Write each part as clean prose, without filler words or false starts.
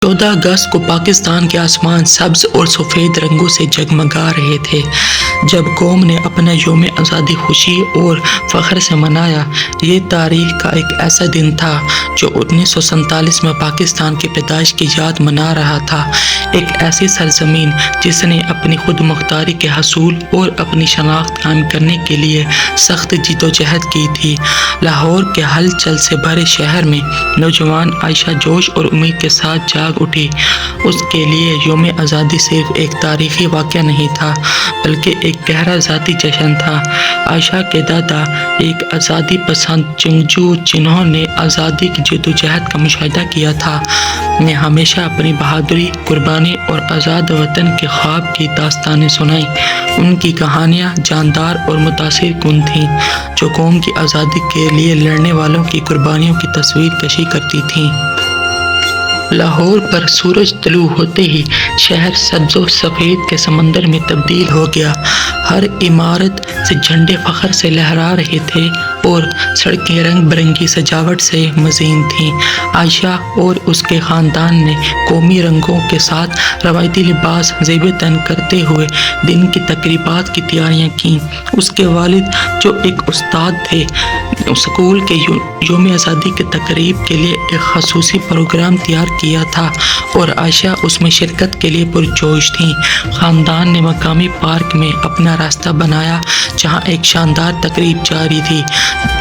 14 اگست کو پاکستان کے آسمان سبز اور سفید رنگوں سے جگمگا رہے تھے جب قوم نے اپنا یوم آزادی خوشی اور فخر سے منایا۔ یہ تاریخ کا ایک ایسا دن تھا جو 1947 میں پاکستان کی پیدائش کی یاد منا رہا تھا، ایک ایسی سرزمین جس نے اپنی خود مختاری کے حصول اور اپنی شناخت قائم کرنے کے لیے سخت جدوجہد کی تھی۔ لاہور کے ہلچل سے بھرے شہر میں نوجوان عائشہ جوش اور امید کے ساتھ جاگ اٹھی۔ اس کے لیے یوم آزادی صرف ایک تاریخی واقعہ نہیں تھا بلکہ ایک گہرا ذاتی جشن تھا۔ عائشہ کے دادا ایک آزادی پسند جنگجو جنہوں نے آزادی کی جدوجہد کا مشاہدہ کیا تھا، نے ہمیشہ اپنی بہادری، قربانی اور آزاد وطن کے خواب کی داستانیں سنائیں۔ ان کی کہانیاں جاندار اور متاثر کن تھیں، جو قوم کی آزادی کے لیے لڑنے والوں کی قربانیوں کی تصویر کشی کرتی تھیں۔ لاہور پر سورج طلوع ہوتے ہی شہر سبز و سفید کے سمندر میں تبدیل ہو گیا۔ ہر عمارت سے جھنڈے فخر سے لہرا رہے تھے اور سڑکیں رنگ برنگی سجاوٹ سے مزین تھیں۔ عائشہ اور اس کے خاندان نے قومی رنگوں کے ساتھ روایتی لباس زیب تن کرتے ہوئے دن کی تقریبات کی تیاریاں کیں۔ اس کے والد جو ایک استاد تھے، اسکول کے یوم آزادی کے تقریب کے لیے ایک خصوصی پروگرام تیار کیا تھا اور عائشہ اس میں شرکت کے لیے پرجوش تھیں۔ خاندان نے مقامی پارک میں اپنا راستہ بنایا جہاں ایک شاندار تقریب جاری تھی۔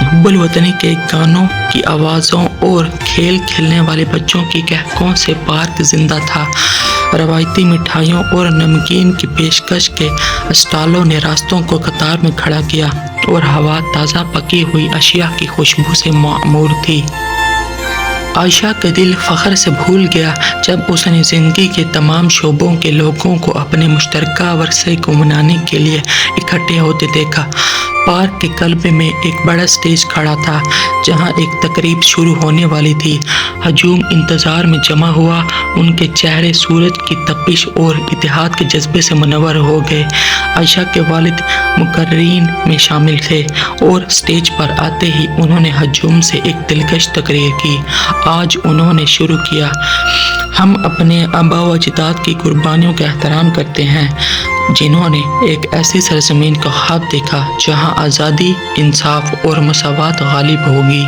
حب الوطنی کے گانوں کی آوازوں اور کھیل کھیلنے والے بچوں کی کہکوں سے پارک زندہ تھا۔ روایتی مٹھائیوں اور نمکین کی پیشکش کے اسٹالوں نے راستوں کو قطار میں کھڑا کیا اور ہوا تازہ پکی ہوئی اشیاء کی خوشبو سے معمور تھی۔ عائشہ کا دل فخر سے بھول گیا جب اس نے زندگی کے تمام شعبوں کے لوگوں کو اپنے مشترکہ ورثے کو منانے کے لیے اکٹھے ہوتے دیکھا۔ پارک کے قلب میں ایک بڑا اسٹیج کھڑا تھا جہاں ایک تقریب شروع ہونے والی تھی۔ ہجوم انتظار میں جمع ہوا، ان کے چہرے سورج کی تپش اور اتحاد کے جذبے سے منور ہو گئے۔ عائشہ کے والد مقررین میں شامل تھے اور اسٹیج پر آتے ہی انہوں نے ہجوم سے ایک دلکش تقریر کی۔ آج انہوں نے شروع کیا، ہم اپنے آباء و اجداد کی قربانیوں کا احترام کرتے ہیں جنہوں نے ایک ایسی سرزمین کا خواب دیکھا جہاں آزادی، انصاف اور مساوات غالب ہوگی۔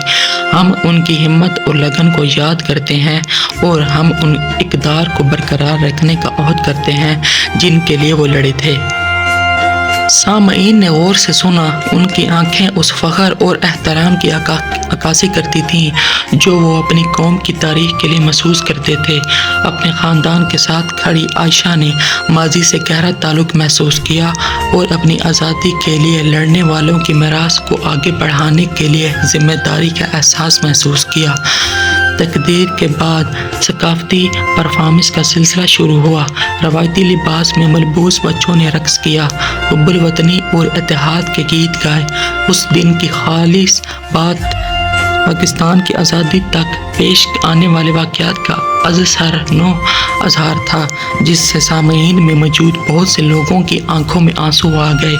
ہم ان کی ہمت اور لگن کو یاد کرتے ہیں اور ہم ان اقدار کو برقرار رکھنے کا عہد کرتے ہیں جن کے لیے وہ لڑے تھے۔ سامعین نے غور سے سنا، ان کی آنکھیں اس فخر اور احترام کی عکاسی کرتی تھیں جو وہ اپنی قوم کی تاریخ کے لیے محسوس کرتے تھے۔ اپنے خاندان کے ساتھ کھڑی عائشہ نے ماضی سے گہرا تعلق محسوس کیا اور اپنی آزادی کے لیے لڑنے والوں کی میراث کو آگے بڑھانے کے لیے ذمہ داری کا احساس محسوس کیا۔ تقریر کے بعد ثقافتی پرفارمنس کا سلسلہ شروع ہوا۔ روایتی لباس میں ملبوس بچوں نے رقص کیا، حب الوطنی اور اتحاد کے گیت گائے۔ اس دن کی خالص بات پاکستان کی آزادی تک پیش آنے والے واقعات کا ازسر نو اظہار تھا جس سے سامعین میں موجود بہت سے لوگوں کی آنکھوں میں آنسو آ گئے۔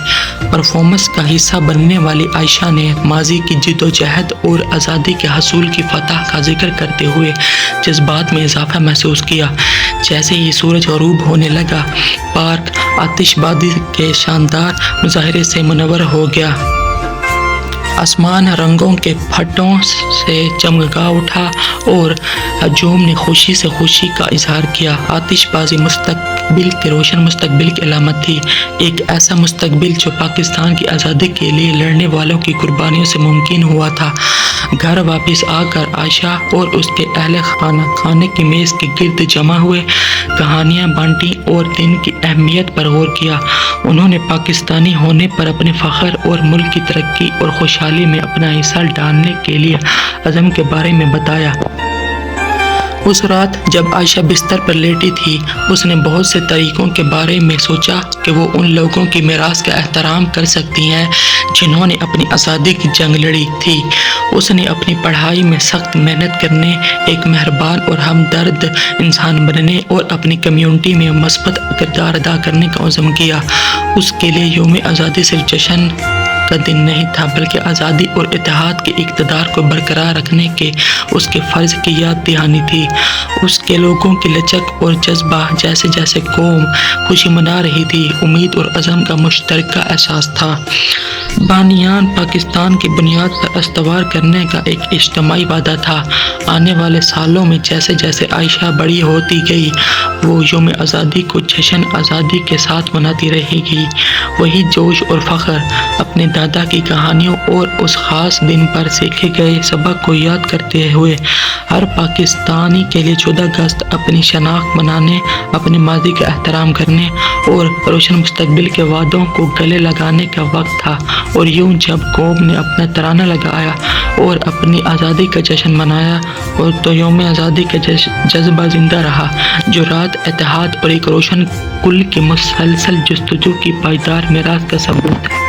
پرفارمنس کا حصہ بننے والی عائشہ نے ماضی کی جدوجہد اور آزادی کے حصول کی فتح کا ذکر کرتے ہوئے جذبات میں اضافہ محسوس کیا۔ جیسے ہی سورج غروب ہونے لگا، پارک آتش بازی کے شاندار مظاہرے سے منور ہو گیا۔ آسمان رنگوں کے پھٹوں سے چمگا اٹھا اور ہجوم نے خوشی سے خوشی کا اظہار کیا۔ آتش بازی مستقبل کے روشن مستقبل کی علامت تھی، ایک ایسا مستقبل جو پاکستان کی آزادی کے لیے لڑنے والوں کی قربانیوں سے ممکن ہوا تھا۔ گھر واپس آ کر عائشہ اور اس کے اہل خانہ کھانے کی میز کے گرد جمع ہوئے، کہانیاں بانٹیں اور دن کی اہمیت پر غور کیا۔ انہوں نے پاکستانی ہونے پر اپنے فخر اور ملک کی ترقی اور خوشحالی میں اپنا حصہ ڈالنے کے لیے عزم کے بارے میں بتایا۔ اس رات جب عائشہ بستر پر لیٹی تھی، اس نے بہت سے طریقوں کے بارے میں سوچا کہ وہ ان لوگوں کی میراث کا احترام کر سکتی ہیں جنہوں نے اپنی آزادی کی جنگ لڑی تھی۔ اس نے اپنی پڑھائی میں سخت محنت کرنے، ایک مہربان اور ہمدرد انسان بننے اور اپنی کمیونٹی میں مثبت کردار ادا کرنے کا عزم کیا۔ اس کے لیے یوم آزادی صرف جشن کا دن نہیں تھا بلکہ آزادی اور اتحاد کے اقتدار کو برقرار رکھنے کے اس کے فرض کی یاد دہانی تھی۔ اس کے لوگوں کی لچک اور جذبہ، جیسے جیسے قوم خوشی منا رہی تھی، امید اور عزم کا مشترکہ احساس تھا۔ بانیان پاکستان کی بنیاد پر استوار کرنے کا ایک اجتماعی وعدہ تھا۔ آنے والے سالوں میں جیسے جیسے عائشہ بڑی ہوتی گئی، وہ یوم آزادی کو جشن آزادی کے ساتھ مناتی رہے گی۔ وہی جوش اور فخر، اپنے دادا کی کہانیوں اور اس خاص دن پر سیکھے گئے سبق کو یاد کرتے ہوئے ہر پاکستانی کے لیے 14 اگست اپنی شناخت بنانے، اپنے ماضی کا احترام کرنے اور روشن مستقبل کے وعدوں کو گلے لگانے کا وقت تھا۔ اور یوں جب قوم نے اپنا ترانہ لگایا اور اپنی آزادی کا جشن منایا، اور تو یوم آزادی کا جذبہ زندہ رہا، جو رات اتحاد اور ایک روشن کل کی مسلسل جستجو کی پائیدار میراث کا ثبوت ہے۔